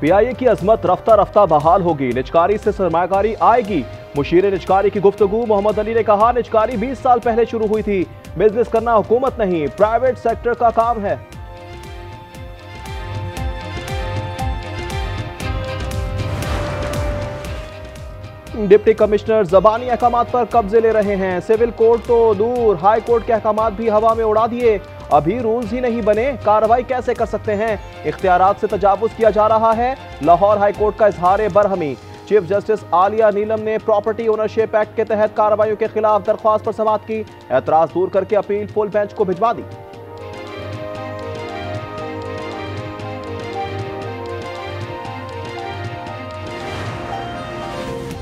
PIA की अजमत रफ्ता रफ्ता बहाल होगी, निजकारी से सरमायाकारी आएगी। मुशीर निजकारी की गुफ्तगू। मोहम्मद अली ने कहा, निजकारी 20 साल पहले शुरू हुई थी, बिजनेस करना हुकूमत नहीं प्राइवेट सेक्टर का काम है। डिप्टी कमिश्नर ज़बानी अहकामात पर कब्जे ले रहे हैं। सिविल कोर्ट तो दूर, हाई कोर्ट के अहकामात भी हवा में उड़ा दिए। अभी रूल्स ही नहीं बने, कार्रवाई कैसे कर सकते हैं? इख्तियारात से तजावुज किया जा रहा है। लाहौर हाई कोर्ट का इजहार बरहमी। चीफ जस्टिस आलिया नीलम ने प्रॉपर्टी ओनरशिप एक्ट के तहत कार्रवाइयों के खिलाफ दरख्वास्त पर समाअत की। एतराज दूर करके अपील फुल बेंच को भिजवा दी।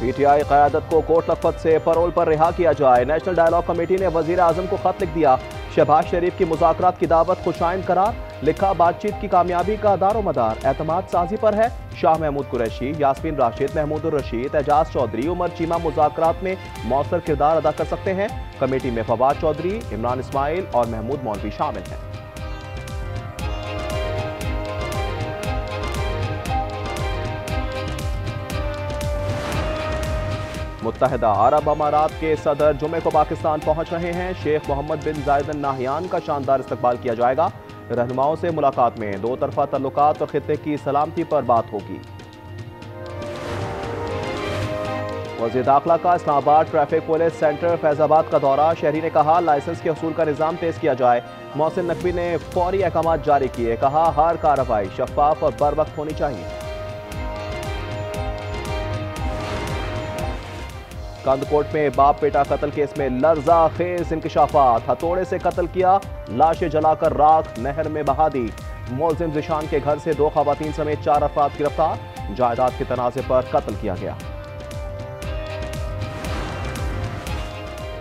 पीटीआई क़यादत को कोर्ट लखपत से परोल पर रिहा किया जाए। नेशनल डायलॉग कमेटी ने वजीर आजम को खत लिख दिया। शहबाज शरीफ की मुज़ाकरात की दावत खुशाइंद करार। लिखा, बातचीत की कामयाबी का दारोमदार एतमाद साजी पर है। शाह महमूद कुरैशी, यास्मीन राशिद, महमूदुर रशीद, एजाज चौधरी, उमर चीमा मुज़ाकरात में मौसर किरदार अदा कर सकते हैं। कमेटी में फवाद चौधरी, इमरान इस्माइल और महमूद मौलवी शामिल हैं। मुत्तहिदा अरब अमारात के सदर जुमे को पाकिस्तान पहुंच रहे हैं। शेख मोहम्मद बिन जायद अल नाहयान का शानदार इस्तकबाल किया जाएगा। रहनुमाओं से मुलाकात में दो तरफा तल्लुकात और खित्ते की सलामती पर बात होगी। वज़ीर दाखिला का Islamabad traffic police centre Faizabad का दौरा। शहरी ने कहा, लाइसेंस के असूल का निज़ाम तेज किया जाए। मोहसिन नकवी ने फौरी अहकामात जारी किए। कहा, हर कार्रवाई शफाफ और बर वक्त होनी चाहिए। कंदकोट में बाप बेटा कत्ल केस में लर्जा खेज इंकशाफात। हथौड़े से कत्ल किया, लाशें जलाकर राख नहर में बहा दी। मुलजिम जिशान के घर से 2 खवातीन समेत 4 अफराद गिरफ्तार। जायदाद के तनाज़े पर कत्ल किया गया।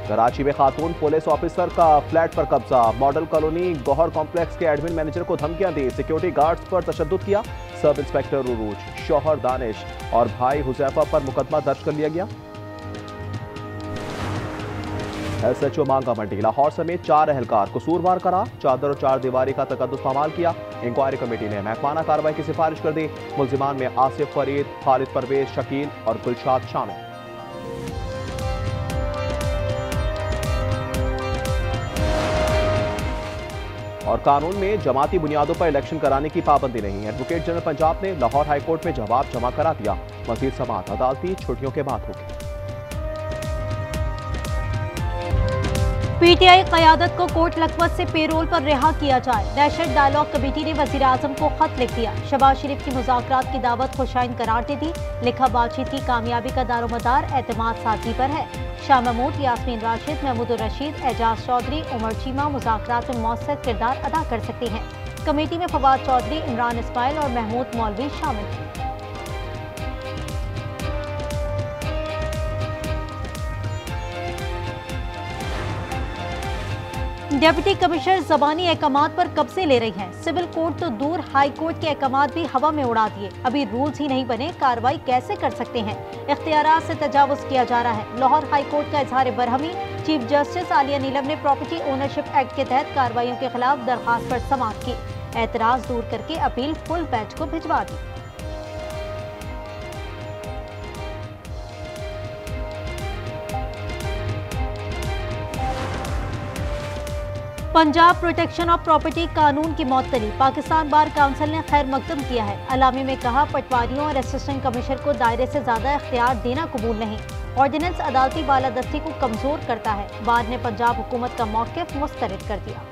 कराची में खातून पुलिस ऑफिसर का फ्लैट पर कब्जा। मॉडल कॉलोनी गौहर कॉम्प्लेक्स के एडमिन मैनेजर को धमकियां दी। सिक्योरिटी गार्ड्स पर तशद्दुद किया। सब इंस्पेक्टर उरूज, शौहर दानिश और भाई हुजैफा पर मुकदमा दर्ज कर लिया गया। SHO मांगा मंडी लाहौर समेत 4 अहलकार कसूरवार करार। चादर और 4 दीवारी का तकद्दुस पामाल किया। इंक्वायरी कमेटी ने महकमाना कार्रवाई की सिफारिश कर दी। मुल्जिमान में आसिफ फरीद, खालिद परवेज, शकील और गुलशाद शामिल। और कानून में जमाती बुनियादों पर इलेक्शन कराने की पाबंदी नहीं। एडवोकेट जनरल पंजाब ने लाहौर हाई कोर्ट में जवाब जमा करा दिया। मजीद समाअत अदालती छुट्टियों के बाद होगी। पीटीआई क़यादत को कोर्ट लखपत से पेरोल पर रिहा किया जाए। नेशनल डायलॉग कमेटी ने वज़ीर आज़म को खत लिख दिया। शहबाज शरीफ की मुज़ाकरात की दावत खुशाइंद करार दे दी। लिखा, बातचीत की कामयाबी का दारोमदार एतमाद साजी पर है। शाह महमूद, यास्मीन राशिद, महमूदुर रशीद, एजाज चौधरी, उमर चीमा मुज़ाकरात में मौसर किरदार अदा कर सकते हैं। कमेटी में फवाद चौधरी, इमरान इस्माइल और महमूद मौलवी शामिल हैं। डिप्टी कमिश्नर ज़बानी अहकामात पर कब्जे ले रही हैं। सिविल कोर्ट तो दूर, हाई कोर्ट के अहकामात भी हवा में उड़ा दिए। अभी रूल्स ही नहीं बने, कार्रवाई कैसे कर सकते हैं? इख्तियारात से तजावुज किया जा रहा है। लाहौर हाई कोर्ट का इजहार बरहमी। चीफ जस्टिस आलिया नीलम ने प्रॉपर्टी ओनरशिप एक्ट के तहत कार्रवाइयों के खिलाफ दरख्वास्त पर समाअत की। एतराज दूर करके अपील फुल बेंच को भिजवा दी। पंजाब प्रोटेक्शन ऑफ प्रॉपर्टी कानून की मअतली। पाकिस्तान बार काउंसिल ने खैर मकदम किया है। अलामी में कहा, पटवारियों और असिस्टेंट कमिश्नर को दायरे से ज्यादा इख्तियार देना कबूल नहीं। ऑर्डिनेंस अदालती बालादस्ती को कमजोर करता है। बार ने पंजाब हुकूमत का मौक़िफ़ मुस्तरद कर दिया।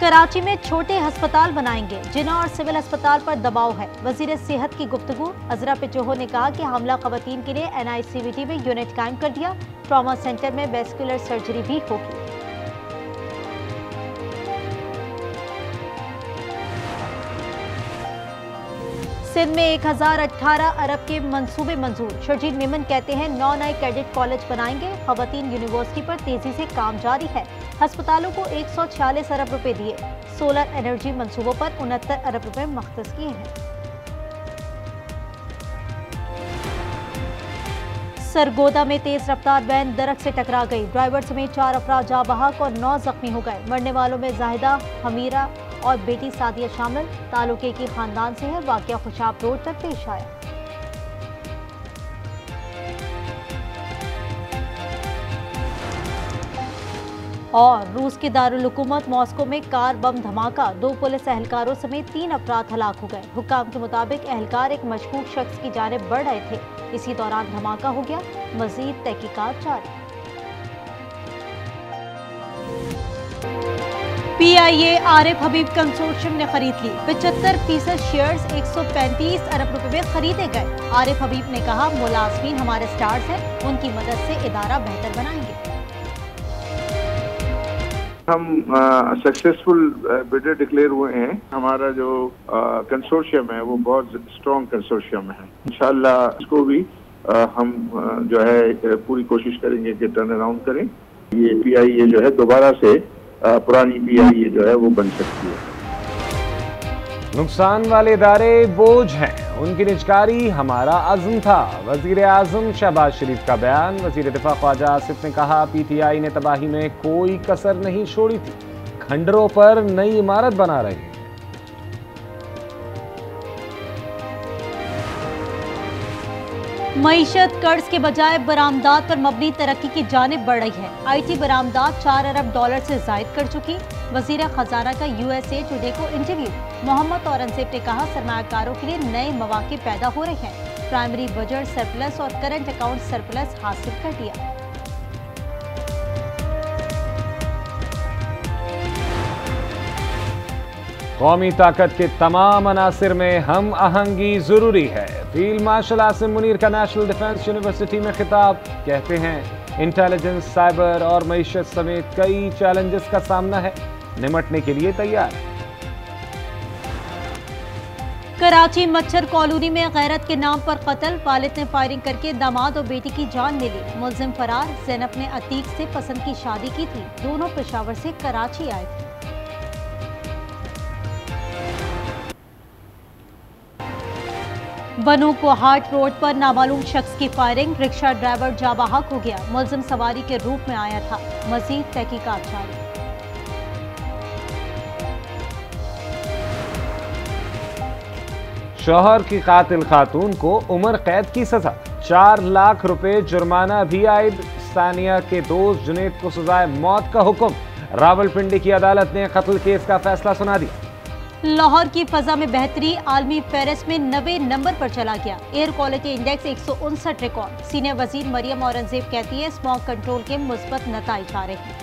कराची में छोटे अस्पताल बनाएंगे। जिना और सिविल अस्पताल पर दबाव है। वजीर सेहत की गुफ्तगू। अजरा पिचोहो ने कहा कि हमला खवातीन के लिए NICVT में यूनिट कायम कर दिया। ट्रॉमा सेंटर में वेस्कुलर सर्जरी भी होगी। सिंध में 1018 अरब के मंसूबे मंजूर। शर्जील मेमन कहते हैं, 9 नए कैडेट कॉलेज बनाएंगे। खवातीन यूनिवर्सिटी पर तेजी से काम जारी है। अस्पतालों को 146 अरब रुपए दिए। सोलर एनर्जी मंसूबों पर 69 अरब रुपए मख्तस किए हैं। सरगोदा में तेज रफ्तार वैन दरख्त से टकरा गई। ड्राइवर समेत 4 अफराद जाँ बहक और 9 जख्मी हो गए। मरने वालों में जाहिदा, हमीरा, और बेटी सादिया शामिल। तालुके की खानदान से है। वाकया खुशाब रोड पर पेश आया। और रूस के दारुल हुकूमत मॉस्को में कार बम धमाका, 2 पुलिस एहलकारों समेत 3 अफराद हलाक हो गए। हुक्काम के मुताबिक एहलकार एक मशकूक शख्स की जानिब बढ़ रहे थे, इसी दौरान धमाका हो गया। मजीद तहकीकात जारी। PIA आरिफ हबीब कंसोर्शियम ने खरीद ली। 75% शेयर्स 135 अरब रुपए में खरीदे गए। आरिफ हबीब ने कहा, मुलाजमीन हमारे स्टार्स हैं, उनकी मदद से इदारा बेहतर बनाएंगे। हम सक्सेसफुल बिडर डिक्लेयर हुए हैं। हमारा जो कंसोर्शियम है वो बहुत स्ट्रॉन्ग कंसोर्शियम है। इंशाल्लाह इसको भी हम जो है पूरी कोशिश करेंगे कि टर्न अराउंड करें। ये PIA जो है दोबारा से पुरानी PIA जो है वो बन सकती है। नुकसान वाले इदारे बोझ हैं, उनकी निजकारी हमारा अज़्म था। वज़ीर आज़म शहबाज शरीफ का बयान। वज़ीर दिफा ख्वाजा आसिफ ने कहा, PTI ने तबाही में कोई कसर नहीं छोड़ी थी, खंडरों पर नई इमारत बना रहे हैं। मईशत कर्ज के बजाय बरामदात पर मबनी तरक्की की जानिब बढ़ रही है। IT बरामदात 4 अरब डॉलर से जायद कर चुकी। वजीर खजाना का USA टुडे को इंटरव्यू। मोहम्मद औरंगजेब ने कहा, सरमायाकारों के लिए नए मौके पैदा हो रहे हैं। प्राइमरी बजट सरप्लस और करंट अकाउंट सरप्लस हासिल कर लिया। कौमी ताकत के तमाम अनासिर में हम आहंगी जरूरी है। फील्ड मार्शल आसिम मुनीर का नेशनल डिफेंस यूनिवर्सिटी में खिताब। कहते हैं, इंटेलिजेंस, साइबर और मईशत समेत कई चैलेंजेस का सामना है, निमटने के लिए तैयार है। कराची मच्छर कॉलोनी में गैरत के नाम पर कत्ल। वालिद ने फायरिंग करके दामाद और बेटी की जान ले ली। मुलजिम फरार। ज़ैनब ने अतीक से पसंद की शादी की थी। दोनों पेशावर से कराची आए थे। बनू कोहाट रोड पर नामालूम शख्स की फायरिंग। रिक्शा ड्राइवर जाबाहक हो गया। मुलजिम सवारी के रूप में आया था। मजीद तहकीकात जारी। शौहर की कातिल खातून को उम्र कैद की सजा, 4 लाख रुपए जुर्माना भी आयद। सानिया के दोस्त जुनेद को सजाए मौत का हुक्म। रावलपिंडी की अदालत ने कत्ल केस का फैसला सुना दिया। लाहौर की फजा में बेहतरी। आलमी फेहरिस्त में 90 नंबर पर चला गया। Air quality index 159 record. Senior वजीर मरियम औरंगजेब कहती है, स्मॉग कंट्रोल के मुस्बत नताइज आ रहे हैं।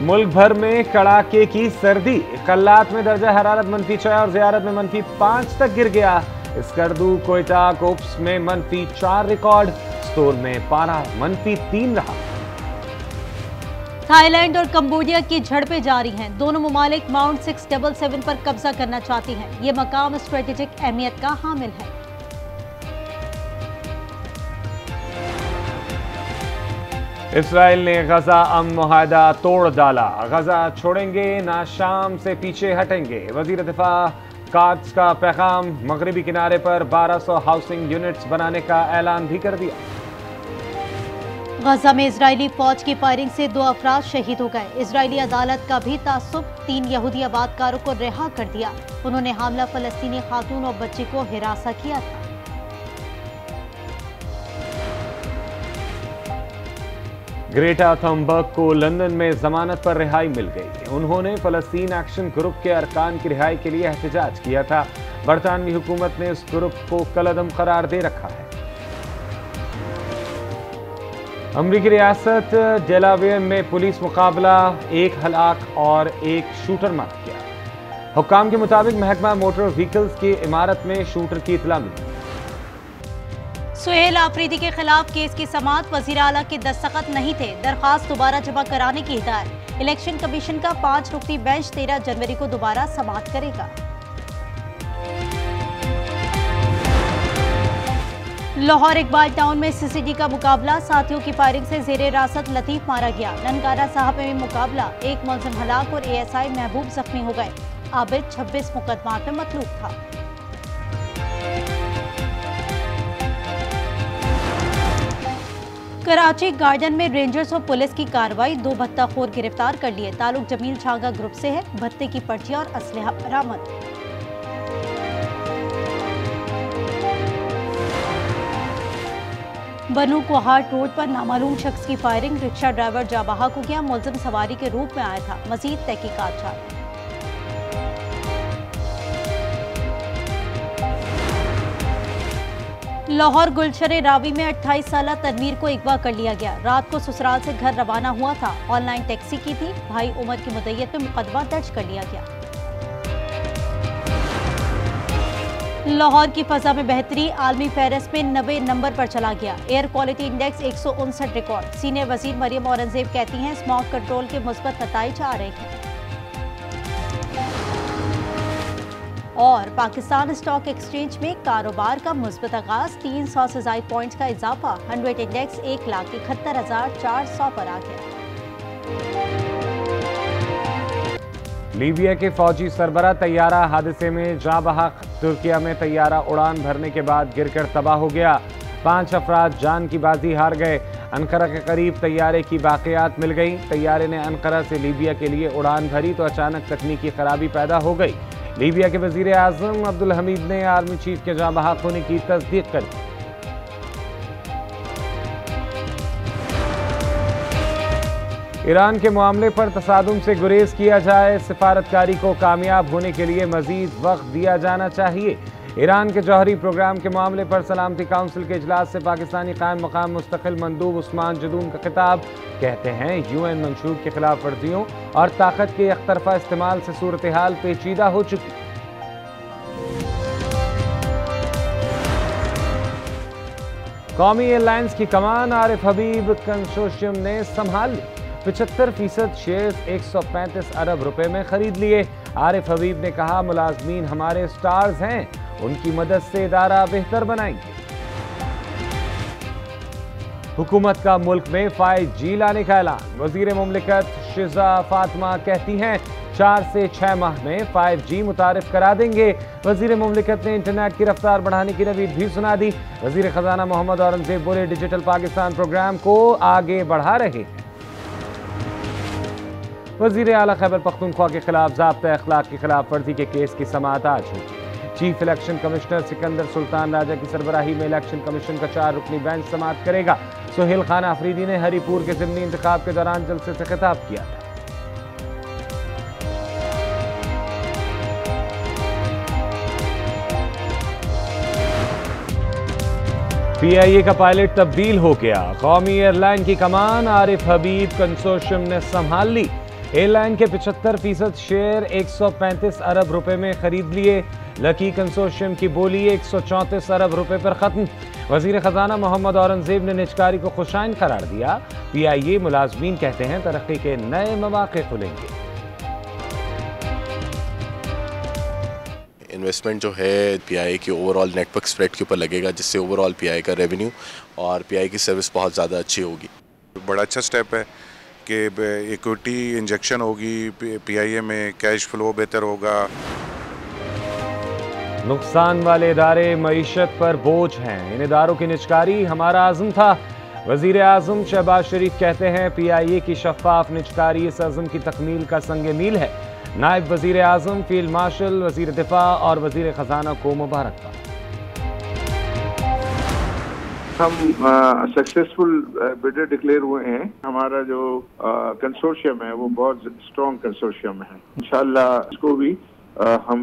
मुल्क भर में कड़ाके की सर्दी। कल्लात में दर्जा हरारत -6 और ज़ियारत में -5 तक गिर गया। स्कर्दू, कोयटा, कोप्स में -4 रिकॉर्ड। स्टोर में पारा -3 रहा। थाईलैंड और कंबोडिया की झड़पें जारी हैं। दोनों ममालिक माउंट 677 पर कब्जा करना चाहती हैं। ये मकाम स्ट्रेटेजिक अहमियत का हामिल है। इसराइल ने गजा अमन मुआहदा तोड़ डाला। गजा छोड़ेंगे ना शाम से पीछे हटेंगे। वजीर दिफा काट्स का पैगाम। मगरबी किनारे पर 1200 हाउसिंग यूनिट्स बनाने का ऐलान भी कर दिया। गजा में इजरायली फौज की फायरिंग से 2 अफराद शहीद हो गए। इजरायली अदालत का भी तासुब। 3 यहूदी आबादकारों को रिहा कर दिया। उन्होंने हामला फलस्तीनी खातून और बच्ची को हिरासा किया था। ग्रेटा थम्बर्ग को लंदन में जमानत पर रिहाई मिल गई। उन्होंने फलस्तीन एक्शन ग्रुप के अरकान की रिहाई के लिए एहतजाज किया था। बरतानवी हुकूमत ने इस ग्रुप को कलअदम करार दे रखा है। अमरीकी रियासत डेलावेयर में पुलिस मुकाबला, 1 हलाक और 1 शूटर मारा गया। हुक्काम के मुताबिक महकमा मोटर व्हीकल्स की इमारत में शूटर की इतला मिली। सुहेल आफरीदी के खिलाफ केस की समाअत। वजीर आला के दस्तखत नहीं थे। दरखास्त दोबारा जमा कराने की हिदायत। इलेक्शन कमीशन का 5 रुकनी बेंच 13 जनवरी को दोबारा समाअत करेगा। लाहौर इकबाल टाउन में CCD का मुकाबला। साथियों की फायरिंग से जेरे रासत लतीफ मारा गया। ननकाना साहब में मुकाबला। 1 मुलजिम हलाक और ASI महबूब जख्मी हो गए। आबिद 26 मुकदमात में मतलूब था। कराची गार्डन में रेंजर्स और पुलिस की कार्रवाई, 2 भत्ताखोर गिरफ्तार कर लिए। ताल्लुक जमील छांगा ग्रुप से है। भत्ते की पर्चियां और असलहा बरामद। बनू कोहाट रोड पर नामालूम शख्स की फायरिंग, रिक्शा ड्राइवर जाँ बहक हो गया। मुलजिम सवारी के रूप में आया था। मजीद तहकीकात जारी। लाहौर गुलशरे रावी में 28 साला तनवीर को अगवा कर लिया गया। रात को ससुराल से घर रवाना हुआ था। ऑनलाइन टैक्सी की थी। भाई उमर की मुद्दत में मुकदमा दर्ज कर लिया गया। लाहौर की फजा में बेहतरी, आलमी फहरिस्त में 90 नंबर पर चला गया। Air quality index 159 record. Senior वजीर मरियम औरंगजेब कहती हैं स्मॉग कंट्रोल के मुस्बत नताइज आ रहे हैं। और पाकिस्तान स्टॉक एक्सचेंज में कारोबार का मुस्बत आगाज, 300 से ज़ायद पॉइंट्स का इजाफा। 100 इंडेक्स 1,71,400 पर आ गया। लीबिया के फौजी सरबरा तैयारा हादसे में जाँ बहक। तुर्किया में तैयारा उड़ान भरने के बाद गिरकर तबाह हो गया। 5 अफराद जान की बाजी हार गए। अनकरा के करीब तैयारे की बाक़ियात मिल गई। तैयारे ने अनकरा से लीबिया के लिए उड़ान भरी तो अचानक तकनीकी खराबी पैदा हो गई। लीबिया के वजीर आज़म अब्दुल हमीद ने आर्मी चीफ के जाँ बहक होने की तस्दीक कर दी। ईरान के मामले पर तसादुम से गुरेज किया जाए। सिफारतकारी को कामयाब होने के लिए मजीद वक्त दिया जाना चाहिए। ईरान के जौहरी प्रोग्राम के मामले पर सलामती काउंसिल के इजलास से पाकिस्तानी कायम मकाम मुस्तकिल मंदूब उस्मान जदून का खिताब। कहते हैं यूएन मंशूर की खिलाफ वर्जियों और ताकत के एक तरफा इस्तेमाल से सूरत हाल पेचीदा हो चुकी। कौमी एयरलाइंस की कमान आरिफ हबीब कंसोर्शियम ने संभाल ली। 75% शेयर्स 135 अरब रुपए में खरीद लिए। आरिफ हबीब ने कहा मुलाजमीन हमारे स्टार्स हैं, उनकी मदद से इदारा बेहतर बनाएंगे। हुकूमत का मुल्क में 5G लाने का ऐलान। वजीर मुमलिकत शिजा फातिमा कहती हैं 4 से 6 माह में 5G मुतारिफ करा देंगे। वजीर मुमलिकत ने इंटरनेट की रफ्तार बढ़ाने की नवीद भी सुना दी। वजीर खजाना मोहम्मद औरंगजेब बोले डिजिटल पाकिस्तान प्रोग्राम को आगे बढ़ा रहे हैं। वजीर आला खैबर पख्तूनख्वा के खिलाफ ज़ाब्ता अखलाक की खिलाफ वर्जी के केस की समाअत आज होगी। Chief election commissioner Sikandar Sultan Raja की सरबराही में इलेक्शन कमीशन का 4 रुकनी बेंच समाअत करेगा। सुहेल खान आफरीदी ने हरीपुर के ज़िमनी इंतखाब के दौरान जलसे से खिताब किया था। PIA का पायलट तब्दील हो गया। कौमी एयरलाइन की कमान आरिफ हबीब कंसोर्शियम ने संभाल ली। एयरलाइन के 75% शेयर 135 अरब रुपए में खरीद लिए। लकी कंसोर्शियम की बोली 134 अरब रुपए पर खत्म। वजीर खजाना मोहम्मद औरंगजेब ने निजकारी को खुशाइन करार दिया। PIA मुलाजमीन कहते हैं तरक्की के नए मौके खुलेंगे। इन्वेस्टमेंट जो है PIA की ओवरऑल नेटवर्क स्प्रेड के ऊपर लगेगा, जिससे ओवरऑल PIA का रेवेन्यू और PIA की सर्विस बहुत ज़्यादा अच्छी होगी। बड़ा अच्छा स्टेप है कि इक्विटी इंजेक्शन होगी PIA में, कैश फ्लो बेहतर होगा। नुकसान वाले इदारे मईशत पर बोझ हैं, इन इदारों की निजकारी हमारा आज़म था। वजीर आज़म शहबाज शरीफ कहते हैं PIA की शफाफ निजकारी इस अज़म की तकमील का संग मील है। नायब वजीर आज़म, फील्ड मार्शल, वजीर दिफा और वजीर खजाना को मुबारकबाद। हम सक्सेसफुल बिडर डिक्लेयर हुए हैं। हमारा जो कंसोर्शियम है वो बहुत स्ट्रॉन्ग कंसोर्शियम है। इंशाल्लाह इसको भी हम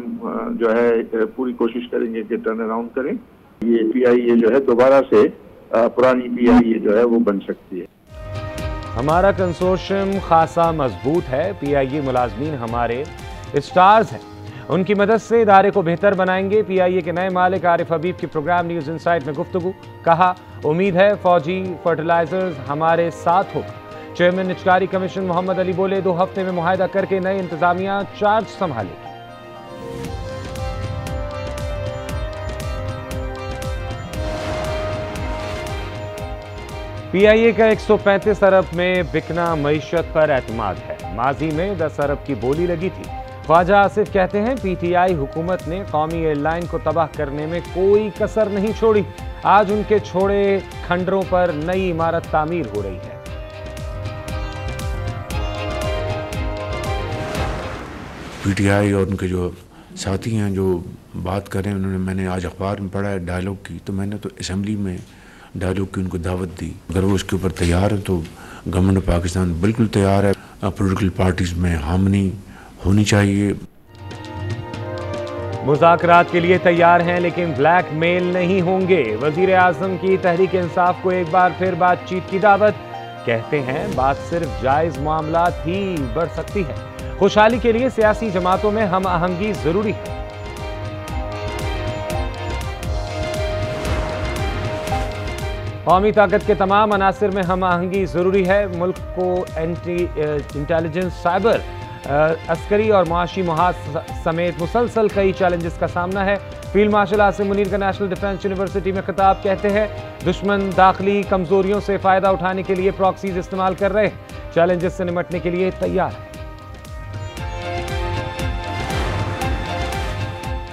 जो है पूरी कोशिश करेंगे कि टर्न अराउंड करें। ये PIA जो है दोबारा से पुरानी PIA जो है वो बन सकती है। हमारा कंसोर्शियम खासा मजबूत है। PIA मुलाजमीन हमारे स्टार्स हैं, उनकी मदद से इदारे को बेहतर बनाएंगे। PIA के नए मालिक आरिफ हबीब की प्रोग्राम न्यूज़ इनसाइट में गुफ्तगू। कहा उम्मीद है फौजी फर्टिलाइजर्स हमारे साथ होगा। चेयरमैन निजकारी कमीशन मोहम्मद अली बोले 2 हफ्ते में मुआहदा करके नई इंतजामिया चार्ज संभालेगी। PIA का 135 अरब में बिकना मईशत पर एतमाद है। माजी में 10 अरब की बोली लगी थी। ख्वाजा आसिफ कहते हैं PTI हुकूमत ने कौमी एयरलाइन को तबाह करने में कोई कसर नहीं छोड़ी। आज उनके छोड़े खंडरों पर नई इमारत तामीर हो रही है। पीटीआई और उनके जो साथी हैं जो बात कर रहे हैं, उन्होंने, मैंने आज अखबार में पढ़ा है डायलॉग की, तो मैंने तो असेंबली में डायलॉग की उनको दावत दी। अगर वो उसके ऊपर तैयार है तो गवर्नमेंट ऑफ पाकिस्तान बिल्कुल तैयार है। पॉलिटिकल पार्टीज में हार्मनी होनी चाहिए। मुज़ाकरात के लिए तैयार हैं लेकिन ब्लैकमेल नहीं होंगे। वजीर आज़म की तहरीक इंसाफ को एक बार फिर बातचीत की दावत। कहते हैं बात सिर्फ जायज मामलात ही बढ़ सकती है। खुशहाली के लिए सियासी जमातों में हम आहंगी जरूरी है। कौमी ताकत के तमाम अनासिर में हम आहंगी जरूरी है। मुल्क को इंटेलिजेंस, साइबर, अस्करी और मुआशी मुहाज समेत मुसलसल कई चैलेंजेस का सामना है। फील्ड मार्शल आसिम मुनीर का नेशनल डिफेंस यूनिवर्सिटी में खिताब। कहते हैं दुश्मन दाखिली कमजोरियों से फायदा उठाने के लिए प्रॉक्सीज इस्तेमाल कर रहे हैं। चैलेंजेस से निपटने के लिए तैयार है।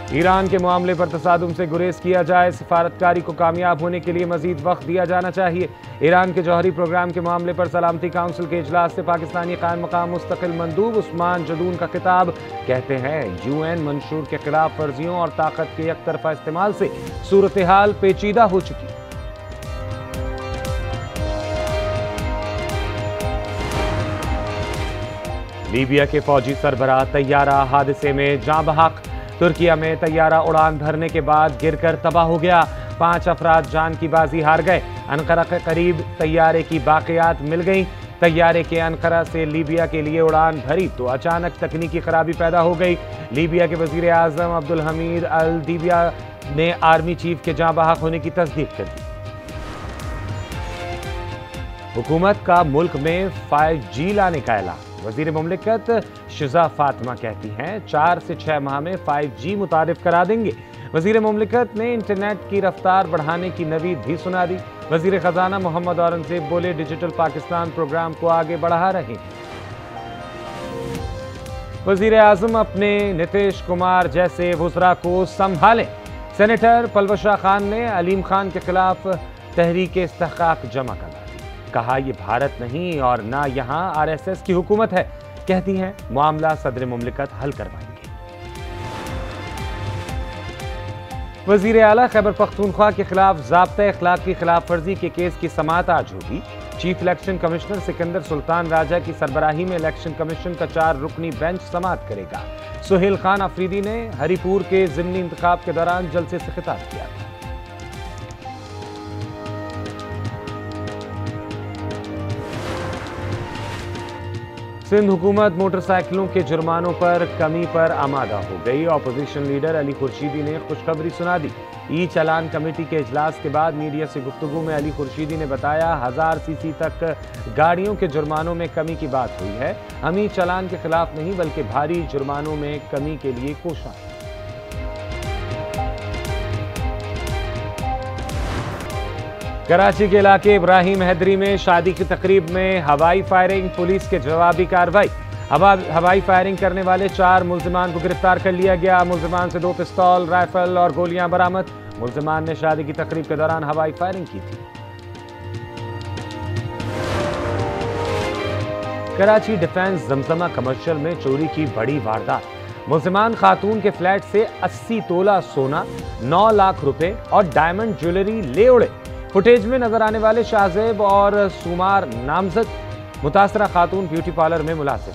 ईरान के मामले पर तसादुम से गुरेज किया जाए। सिफारतकारी को कामयाब होने के लिए मजीद वक्त दिया जाना चाहिए। ईरान के जौहरी प्रोग्राम के मामले पर सलामती काउंसिल के इजलास से पाकिस्तानी कायम मकाम मुस्तकिल मंदूब उस्मान जदून का खिताब। कहते हैं यूएन मंशूर के खिलाफ वर्जियों और ताकत के एक तरफा इस्तेमाल से सूरत हाल पेचीदा हो चुकी। लीबिया के फौजी सरबराह तैयारा हादसे में जाँ बहक। तुर्किया में तैयारा उड़ान भरने के बाद गिरकर तबाह हो गया। 5 अफराद जान की बाजी हार गए। अनकरा के करीब तैयारे की बाकियात मिल गई। तैयारे के अनकरा से लीबिया के लिए उड़ान भरी तो अचानक तकनीकी खराबी पैदा हो गई। लीबिया के वजीर आजम अब्दुल हमीद अल दीबिया ने आर्मी चीफ के जाँ बहक होने की तस्दीक कर दी। हुकूमत का मुल्क में 5G लाने का ऐलान। वजीर मुमलिकत शिजा फातिमा कहती हैं 4 से 6 माह में 5G मुतारिफ करा देंगे। वजीर मुमलिकत ने इंटरनेट की रफ्तार बढ़ाने की नवीद भी सुना दी। वजीर खजाना मोहम्मद औरंगजेब बोले डिजिटल पाकिस्तान प्रोग्राम को आगे बढ़ा रहे हैं। वजीर आजम अपने नीतीश कुमार जैसे वुज़रा को संभालें। सेनेटर पलवशा खान ने अलीम खान के खिलाफ तहरीक इस्तिहकाक जमा करा दी। कहा यह भारत नहीं और ना यहां RSS की हुकूमत है। कहती हैं मामला सदर मुमलिकत हल करवाएंगे। वजीर आला खैबर पख्तूनख्वा के खिलाफ ज़ाब्ता अखलाक की खिलाफ वर्जी के केस की समाअत आज होगी। Chief election commissioner Sikandar Sultan Raja की सरबराही में इलेक्शन कमीशन का 4 रुकनी बेंच समाअत करेगा। सुहेल खान अफरीदी ने हरीपुर के ज़िमनी इंतखाब के दौरान जलसे से खिताब किया था। सिंध हुकूमत मोटरसाइकिलों के जुर्मानों पर कमी पर आमादा हो गई। ऑपोजिशन लीडर अली खुर्शीदी ने खुशखबरी सुना दी। ई चालान कमेटी के इजलास के बाद मीडिया से गुफ्तगू में अली खुर्शीदी ने बताया 1000 सीसी तक गाड़ियों के जुर्मानों में कमी की बात हुई है। हम ई चालान के खिलाफ नहीं बल्कि भारी जुर्मानों में कमी के लिए कोशिश। कराची के इलाके इब्राहिम हैदरी में शादी की तकरीब में हवाई फायरिंग। पुलिस के जवाबी कार्रवाई। हवाई फायरिंग करने वाले 4 मुल्जिमान को गिरफ्तार कर लिया गया। मुल्जिमान से 2 पिस्तौल, राइफल और गोलियां बरामद। मुल्जिमान ने शादी की तकरीब के दौरान हवाई फायरिंग की थी। कराची डिफेंस जमजमा कमर्शियल में चोरी की बड़ी वारदात। मुल्जिमान खातून के फ्लैट से 80 तोला सोना, 9 लाख रुपए और डायमंड ज्वेलरी ले उड़े। फुटेज में नजर आने वाले शाहजेब और सुमार नामजद मुतासरा खातून ब्यूटी पार्लर में मुलाजिम।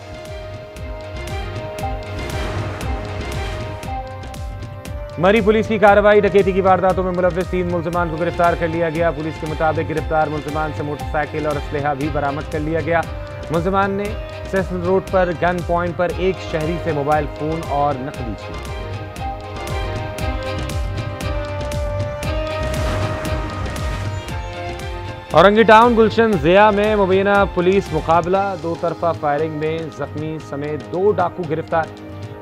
मरी पुलिस की कार्रवाई। डकैती की वारदातों में मुलव्विस 3 मुल्जिमान को गिरफ्तार कर लिया गया। पुलिस के मुताबिक गिरफ्तार मुल्जिमान से मोटरसाइकिल और असलहा भी बरामद कर लिया गया। मुल्जिमान ने सेसल रोड पर गन पॉइंट पर एक शहरी से मोबाइल फोन और नकदी छीनी। औरंगी टाउन गुलशन जिया में मुबीना पुलिस मुकाबला। 2 तरफा फायरिंग में जख्मी समेत 2 डाकू गिरफ्तार।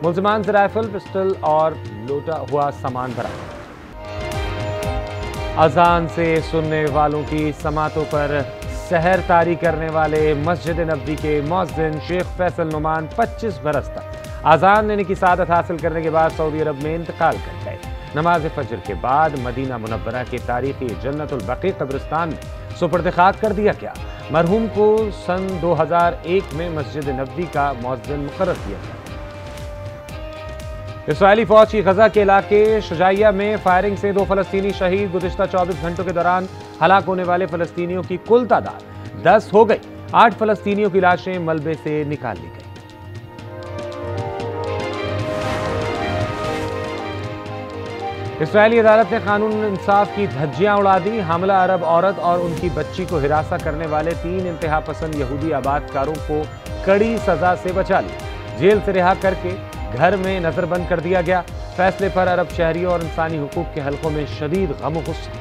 मुल्जिमान से राइफल, पिस्टल और लूटा हुआ सामान बरामद। अजान से सुनने वालों की समातों पर सहर तारी करने वाले मस्जिद नबवी के मुअज्जिन शेख फैसल नुमान 25 बरस तक अजान लेने की सादत हासिल करने के बाद सऊदी अरब में इंतकाल कर गए। नमाज फजर के बाद मदीना मुनव्वरा के तारीखी जन्नतुल बकी कब्रिस्तान में सुपर्द खाक कर दिया गया। मरहूम को सन 2001 में मस्जिद नबवी का मुअज्जिन मुकर्रर किया गया। इस्राएली फौज की गजा के इलाके शुजाइया में फायरिंग से 2 फलस्तीनी शहीद। गुज़िश्ता 24 घंटों के दौरान हलाक होने वाले फलस्तीनियों की कुल तादाद 10 हो गई। 8 फलस्तीनियों की लाशें मलबे से निकाल ली गई। इस्राएली अदालत ने कानून इंसाफ की धज्जियां उड़ा दी। हमला अरब औरत और उनकी बच्ची को हिरासा करने वाले 3 इंतहा पसंद यहूदी आबादकारों को कड़ी सजा से बचा लिया। जेल से रिहा करके घर में नजरबंद कर दिया गया। फैसले पर अरब शहरियों और इंसानी हुकूक के हलकों में शदीद गम और गुस्सा।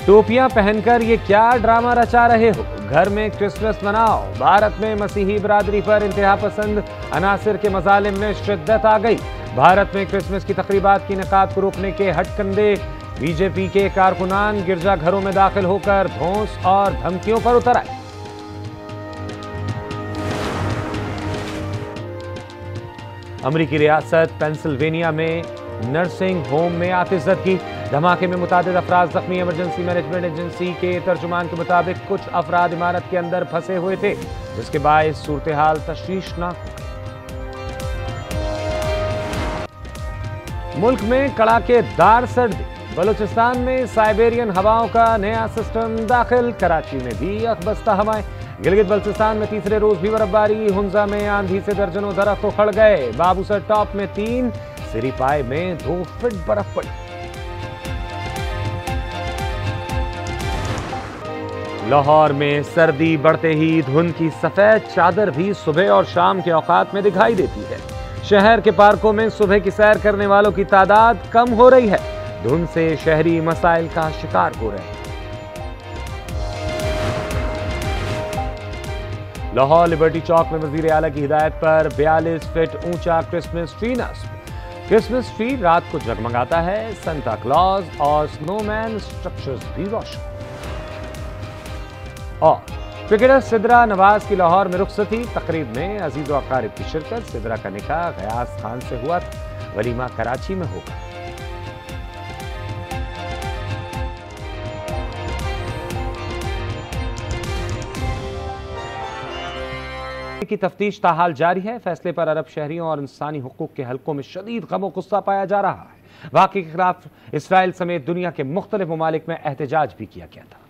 टोपियां पहनकर ये क्या ड्रामा रचा रहे हो, घर में क्रिसमस मनाओ। भारत में मसीही बिरादरी पर इंतहा पसंद अनासिर के मजालिम में शिद्दत आ गई। भारत में क्रिसमस की तकरीबात की इनेकाद को रोकने के हटकंडे बीजेपी के कारकुनान गिरजाघरों में दाखिल होकर धौंस और धमकियों पर उतर आए। अमेरिकी रियासत पेंसिल्वेनिया में नर्सिंग होम में आतिशज़दगी। धमाके में मुतादिद अफराद जख्मी। इमरजेंसी मैनेजमेंट एजेंसी के तर्जुमान के मुताबिक कुछ अफराद इमारत के अंदर फंसे हुए थे, जिसके बायस सूरत हाल तशवीशनाक हो गई। मुल्क में कड़ाकेदार सर्दी। बलूचिस्तान में साइबेरियन हवाओं का नया सिस्टम दाखिल। कराची में भी अखबस्ता हवाएं। गिलगित बल्तिस्तान में तीसरे रोज भी बर्फबारी। हुंजा में आंधी से दर्जनों दरख्त उखड़ गए। बाबूसर टॉप में 3, सिरीपाई में 2 फीट बर्फ पड़ी। लाहौर में सर्दी बढ़ते ही धुंध की सफेद चादर भी सुबह और शाम के औकात में दिखाई देती है। शहर के पार्कों में सुबह की सैर करने वालों की तादाद कम हो रही है। धुंध से शहरी मसाइल का शिकार हो रहे हैं। लाहौर लिबर्टी चौक में वजीर आला की हिदायत पर 42 फीट ऊंचा क्रिसमस ट्री नस्ब। क्रिसमस ट्री रात को जगमगाता है। सांता क्लॉज और स्नोमैन स्ट्रक्चर्स भी रोशन। और क्रिकेटर सिद्रा नवाज की लाहौर में रुखसती। तकरीब में अजीज व अकारिब की शिरकत। सिद्रा का निकाह गयास खान से हुआ था। वलीमा कराची में होगा। की तफ्तीश ताहाल जारी है। फैसले पर अरब शहरियों और इंसानी हुकूक के हलकों में शदीद गम और गुस्सा पाया जा रहा है। वाक़ई के खिलाफ इसराइल समेत दुनिया के मुख्तलिफ ममालिक में एहतजाज भी किया गया था।